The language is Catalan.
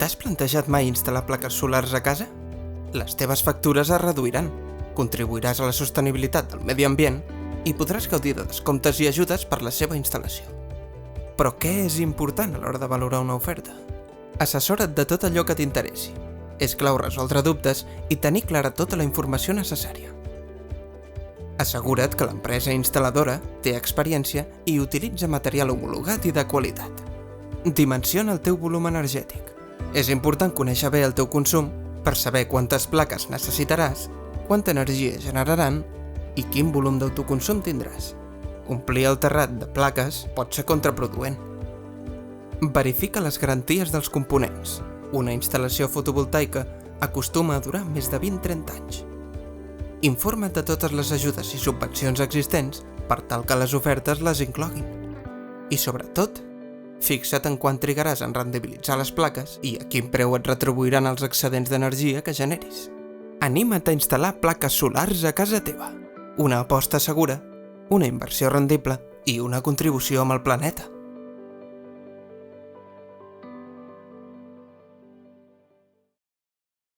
T'has plantejat mai instal·lar plaques solars a casa? Les teves factures es reduiran, contribuiràs a la sostenibilitat del medi ambient i podràs gaudir de descomptes i ajudes per la seva instal·lació. Però què és important a l'hora de valorar una oferta? Assessora't de tot allò que t'interessi. És clau resoldre dubtes i tenir clara tota la informació necessària. Assegura't que l'empresa instal·ladora té experiència i utilitza material homologat i de qualitat. Dimensiona el teu volum energètic. És important conèixer bé el teu consum per saber quantes plaques necessitaràs, quanta energia generaran i quin volum d'autoconsum tindràs. Omplir el terrat de plaques pot ser contraproduent. Verifica les garanties dels components. Una instal·lació fotovoltaica acostuma a durar més de 20-30 anys. Informa't de totes les ajudes i subvencions existents per tal que les ofertes les incloguin. I sobretot, fixa't en quant trigaràs en rendibilitzar les plaques i a quin preu et retribuiran els excedents d'energia que generis. Anima't a instal·lar plaques solars a casa teva. Una aposta segura, una inversió rendible i una contribució amb el planeta.